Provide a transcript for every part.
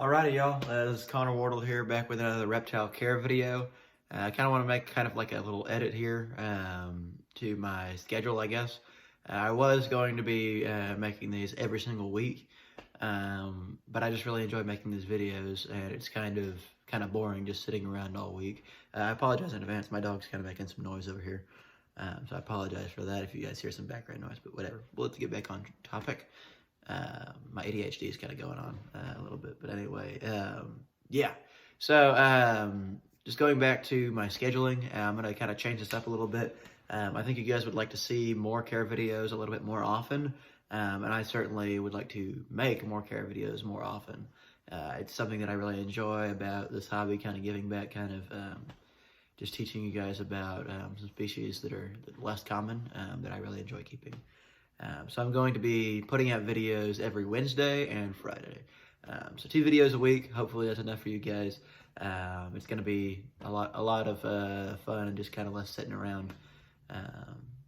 Alrighty, y'all. This is Connor Wardle here, back with another reptile care video. I kind of want to make kind of like a little edit here to my schedule, I guess. I was going to be making these every single week, but I just really enjoy making these videos, and it's kind of boring just sitting around all week. I apologize in advance. My dog's kind of making some noise over here, so I apologize for that if you guys hear some background noise. But whatever. Well, let's get back on topic. My ADHD is kind of going on a little bit, but anyway, yeah. So just going back to my scheduling, I'm going to kind of change this up a little bit. I think you guys would like to see more care videos a little bit more often, and I certainly would like to make more care videos more often. It's something that I really enjoy about this hobby, kind of giving back, kind of just teaching you guys about some species that are less common that I really enjoy keeping. So I'm going to be putting out videos every Wednesday and Friday. So 2 videos a week. Hopefully that's enough for you guys. It's going to be a lot of fun and just kind of less sitting around.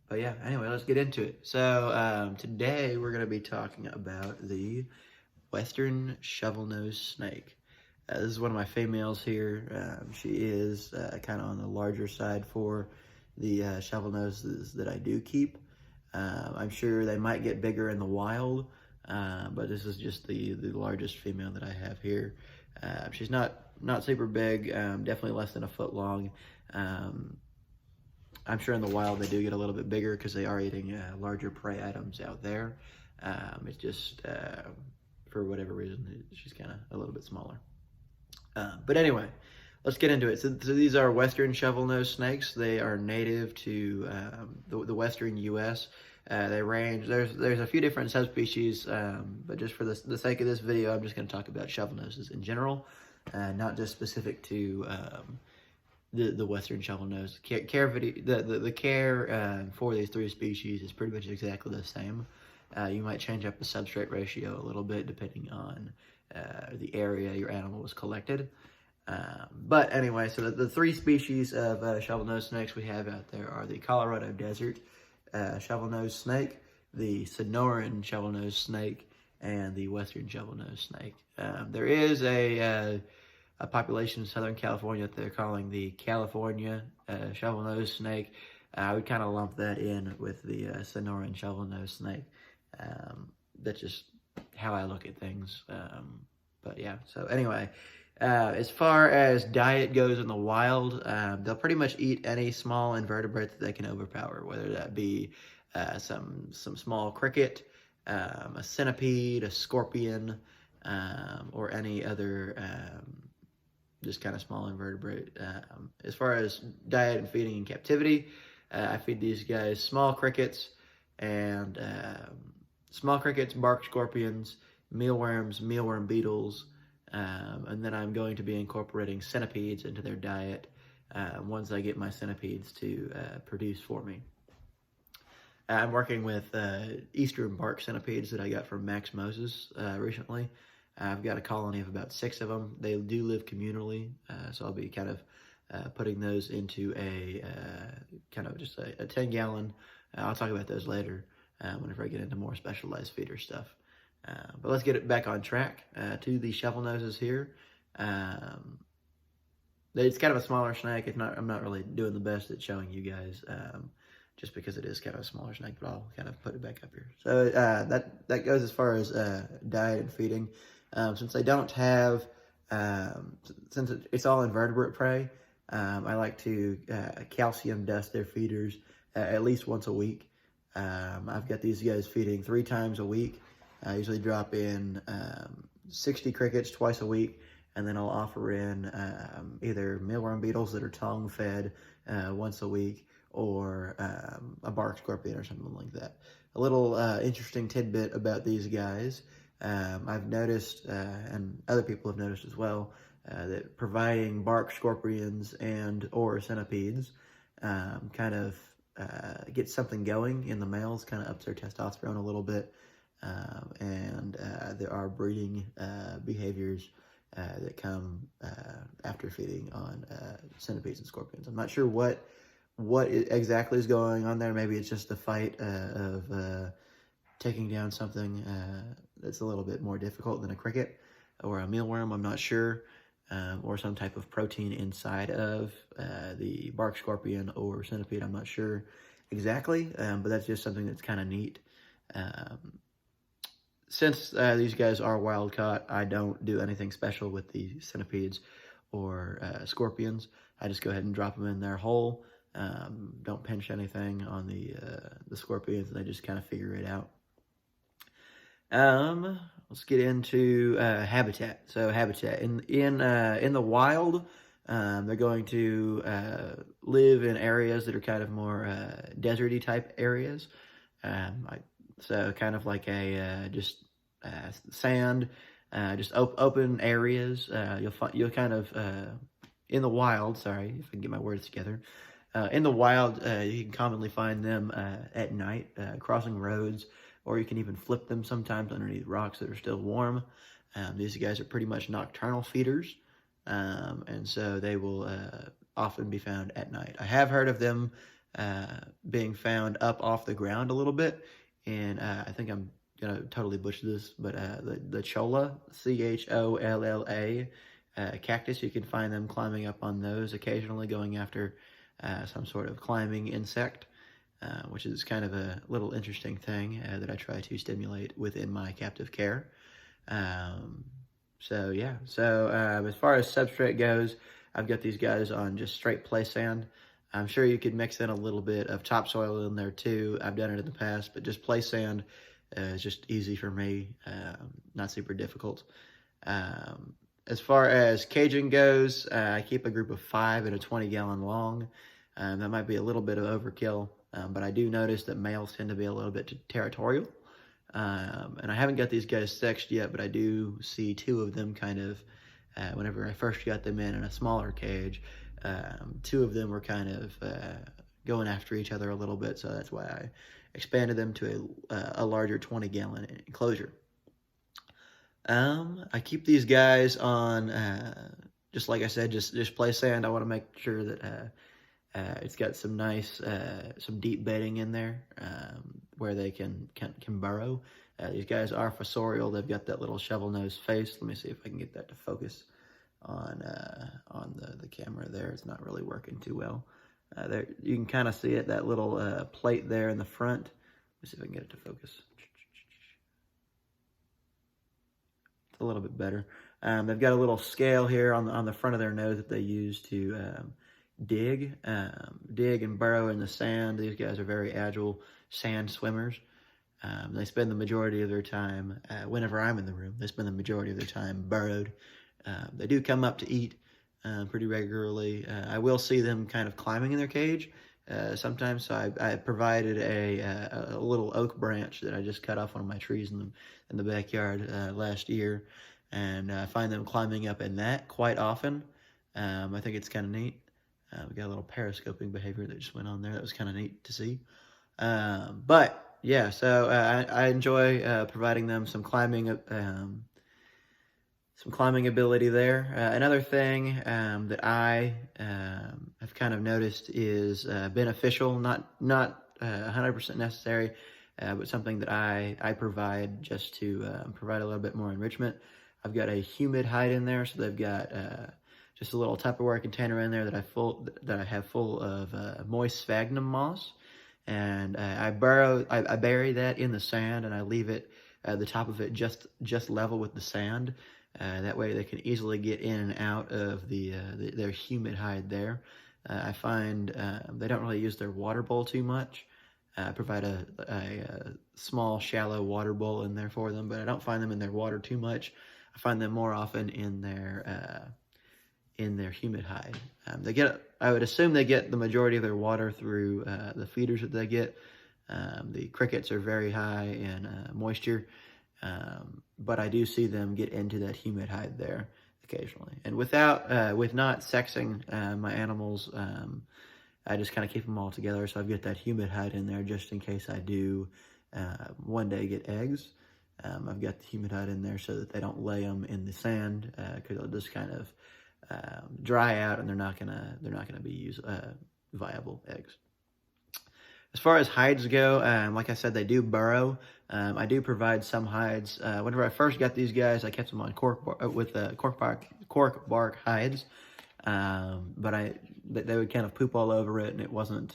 But yeah, anyway, let's get into it. So today we're going to be talking about the Western Shovelnosed snake. This is one of my females here. She is kind of on the larger side for the Shovelnoses that I do keep. I'm sure they might get bigger in the wild, but this is just the largest female that I have here. She's not super big, definitely less than a foot long. I'm sure in the wild they do get a little bit bigger because they are eating larger prey items out there. It's just, for whatever reason, she's kind of a little bit smaller. But anyway, let's get into it. So these are Western Shovelnosed snakes. They are native to the Western U.S. They range, there's a few different subspecies, but just for the sake of this video, I'm just going to talk about Shovelnoses in general, not just specific to the Western Shovelnose. The care for these 3 species is pretty much exactly the same. You might change up the substrate ratio a little bit depending on the area your animal was collected. But anyway, so the 3 species of shovelnosed snakes we have out there are the Colorado Desert shovelnosed snake, the Sonoran shovelnosed snake, and the Western shovelnosed snake. There is a population in Southern California that they're calling the California shovelnosed snake. I would kind of lump that in with the Sonoran shovelnosed snake. That's just how I look at things. But yeah, so anyway, as far as diet goes in the wild, they'll pretty much eat any small invertebrate that they can overpower, whether that be some small cricket, a centipede, a scorpion, or any other just kind of small invertebrate. As far as diet and feeding in captivity, I feed these guys small crickets, bark scorpions, mealworms, mealworm beetles, and then I'm going to be incorporating centipedes into their diet once I get my centipedes to produce for me. I'm working with eastern bark centipedes that I got from Max Moses recently. I've got a colony of about 6 of them. They do live communally, so I'll be kind of putting those into a kind of just a 10-gallon. I'll talk about those later whenever I get into more specialized feeder stuff. But let's get it back on track to the shovelnoses here. It's kind of a smaller snake. I'm not really doing the best at showing you guys, just because it is kind of a smaller snake, but I'll kind of put it back up here. So that goes as far as diet and feeding. Since they don't have, since it's all invertebrate prey, I like to calcium dust their feeders at least once a week. I've got these guys feeding 3 times a week. I usually drop in 60 crickets twice a week, and then I'll offer in either mealworm beetles that are tongue fed once a week, or a bark scorpion or something like that. A little interesting tidbit about these guys, I've noticed, and other people have noticed as well, that providing bark scorpions and or centipedes kind of gets something going in the males, kind of ups their testosterone a little bit. And there are breeding behaviors that come after feeding on centipedes and scorpions. I'm not sure what exactly is going on there. Maybe it's just the fight of taking down something that's a little bit more difficult than a cricket, or a mealworm, I'm not sure, or some type of protein inside of the bark scorpion or centipede. I'm not sure exactly, but that's just something that's kind of neat. Since these guys are wild caught, I don't do anything special with the centipedes or scorpions. I just go ahead and drop them in their hole. Don't pinch anything on the scorpions, and they just kind of figure it out. Let's get into habitat. So habitat in the wild, they're going to live in areas that are kind of more deserty type areas. So kind of like a just sand, just open areas. You'll kind of in the wild. Sorry if I can get my words together. In the wild, you can commonly find them at night, crossing roads, or you can even flip them sometimes underneath rocks that are still warm. These guys are pretty much nocturnal feeders, and so they will often be found at night. I have heard of them being found up off the ground a little bit, and I think I'm going to totally butcher this, but the cholla, Cholla, cactus, you can find them climbing up on those occasionally, going after some sort of climbing insect, which is kind of a little interesting thing that I try to stimulate within my captive care. So yeah, as far as substrate goes, I've got these guys on just straight play sand. I'm sure you could mix in a little bit of topsoil in there too. I've done it in the past, but just play sand is just easy for me, not super difficult. As far as caging goes, I keep a group of 5 in a 20-gallon long. That might be a little bit of overkill, but I do notice that males tend to be a little bit territorial. And I haven't got these guys sexed yet, but I do see 2 of them kind of, whenever I first got them in a smaller cage, 2 of them were kind of going after each other a little bit, so that's why I expanded them to a larger 20-gallon enclosure. I keep these guys on, just like I said, just play sand. I want to make sure that it's got some nice, some deep bedding in there where they can burrow. These guys are fossorial. They've got that little shovel-nosed face. Let me see if I can get that to focus on the camera there. It's not really working too well. There you can kind of see it, that little plate there in the front. Let me see if I can get it to focus. It's a little bit better. They've got a little scale here on the front of their nose that they use to dig and burrow in the sand. These guys are very agile sand swimmers. They spend the majority of their time, whenever I'm in the room, they spend the majority of their time burrowed. They do come up to eat pretty regularly. I will see them kind of climbing in their cage sometimes. So I provided a little oak branch that I just cut off one of my trees in the backyard last year, and I find them climbing up in that quite often. I think it's kind of neat. We got a little periscoping behavior that just went on there. That was kind of neat to see. But yeah, so I enjoy providing them some climbing ability there. Another thing that I have kind of noticed is beneficial, not 100% necessary, but something that I provide just to provide a little bit more enrichment. I've got a humid hide in there, so they've got just a little Tupperware container in there that I have full of moist sphagnum moss, and I bury that in the sand, and I leave it the top of it just level with the sand. That way they can easily get in and out of their humid hide there. I find they don't really use their water bowl too much. I provide a small, shallow water bowl in there for them, but I don't find them in their water too much. I find them more often in their humid hide. I would assume they get the majority of their water through the feeders that they get. The crickets are very high in moisture, but I do see them get into that humid hide there occasionally. And with not sexing my animals, I just kind of keep them all together. So I've got that humid hide in there just in case I do one day get eggs. I've got the humid hide in there so that they don't lay them in the sand, because they'll just kind of dry out, and they're not gonna be viable eggs. As far as hides go, like I said, they do burrow. I do provide some hides. Whenever I first got these guys, I kept them on cork bark hides. But they would kind of poop all over it, and it wasn't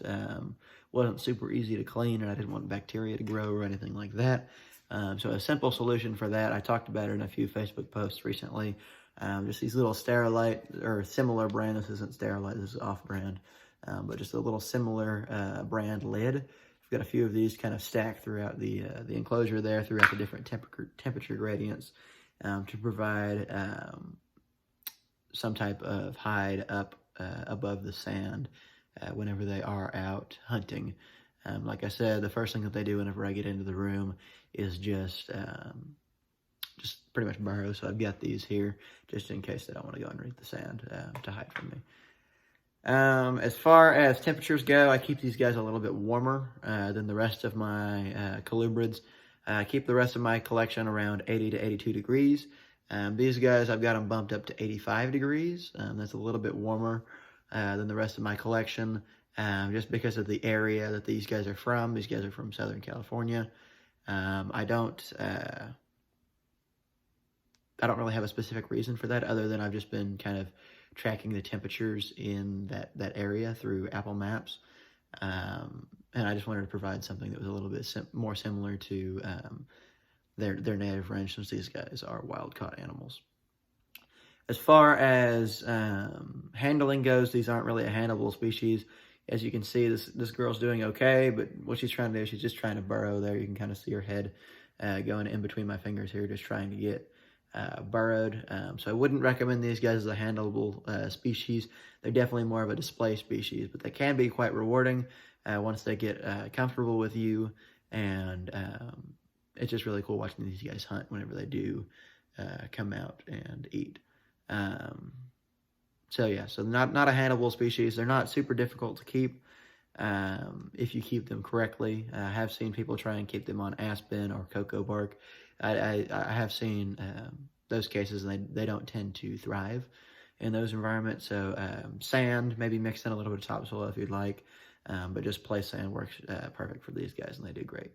super easy to clean, and I didn't want bacteria to grow or anything like that. So a simple solution for that, I talked about it in a few Facebook posts recently. Just these little Sterilite, or similar brand. This isn't Sterilite, this is off-brand. But just a little similar brand lid. I've got a few of these kind of stacked throughout the enclosure there, throughout the different temperature gradients, to provide some type of hide up above the sand whenever they are out hunting. Like I said, the first thing that they do whenever I get into the room is just pretty much burrow. So I've got these here just in case they don't want to go underneath the sand to hide from me. As far as temperatures go, I keep these guys a little bit warmer than the rest of my colubrids. I keep the rest of my collection around 80 to 82 degrees. These guys, I've got them bumped up to 85 degrees. That's a little bit warmer than the rest of my collection, just because of the area that these guys are from. These guys are from Southern California. I don't really have a specific reason for that, other than I've just been kind of tracking the temperatures in that area through Apple Maps. And I just wanted to provide something that was a little bit more similar to their native range, since these guys are wild-caught animals. As far as handling goes, these aren't really a handleable species. As you can see, this girl's doing okay, but what she's trying to do, she's just trying to burrow there. You can kind of see her head going in between my fingers here, just trying to get burrowed. So I wouldn't recommend these guys as a handleable species. They're definitely more of a display species, but they can be quite rewarding once they get comfortable with you, and it's just really cool watching these guys hunt whenever they do come out and eat. So yeah, so not a handleable species. They're not super difficult to keep if you keep them correctly. I have seen people try and keep them on aspen or cocoa bark. I have seen those cases, and they don't tend to thrive in those environments. So sand, maybe mix in a little bit of topsoil if you'd like, but just plain sand works perfect for these guys, and they do great.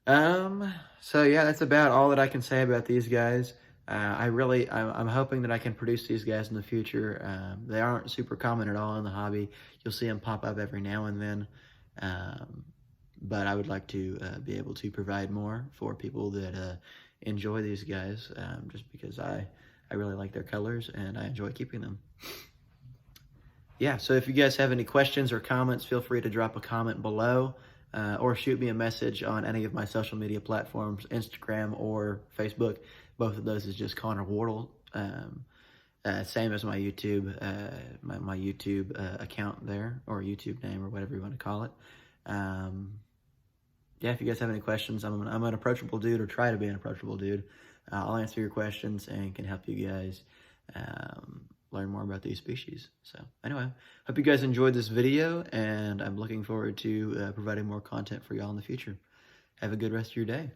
So yeah, that's about all that I can say about these guys. I'm hoping that I can produce these guys in the future. They aren't super common at all in the hobby. You'll see them pop up every now and then. But I would like to be able to provide more for people that enjoy these guys, just because I really like their colors and I enjoy keeping them. Yeah, so if you guys have any questions or comments, feel free to drop a comment below, or shoot me a message on any of my social media platforms, Instagram or Facebook. Both of those is just Connor Wardle. Same as my YouTube, my YouTube account there, or YouTube name, or whatever you want to call it. Yeah, if you guys have any questions, I'm an approachable dude, or try to be an approachable dude. I'll answer your questions and can help you guys learn more about these species. So anyway, hope you guys enjoyed this video, and I'm looking forward to providing more content for y'all in the future. Have a good rest of your day.